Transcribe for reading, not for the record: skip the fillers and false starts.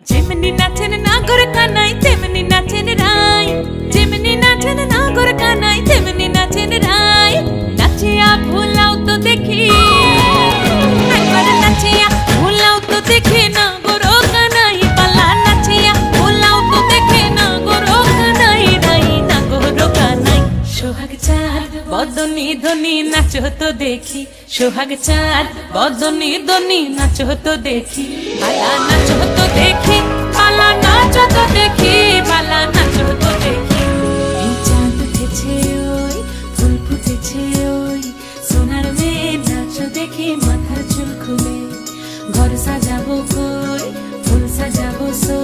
যেমনি নাচেন নাগর কানাই তেমনি নাচেন রাই, যেমনি নাচেন নাগর কানাই তেমনি নাচেন রাই। নাচিয়া ভুলাও তো দেখি, একবার নাচিয়া ভুলাও তো দেখি নাগর কানাই পালা। নাচিয়া ভুলাও তো দেখি নাগর কানাই রাই, নাগর কানাই। সোহাগ চাঁদ বদনি ধনি নাচো তো দেখি, সোহাগ চাঁদ বদনি ধনি নাচো তো দেখি। পালা নাচো তো দেখি, পালা নাচো তো দেখি, পালা নাচো তো দেখি। এই চাঁদ উঠেছে ওই, ফুল ফুটেছে ওই, সোনার মেয়ে নাচো দেখি মাথার চুল খুলে। ঘর সাজাবো কই, ফুল সাজাবো সই।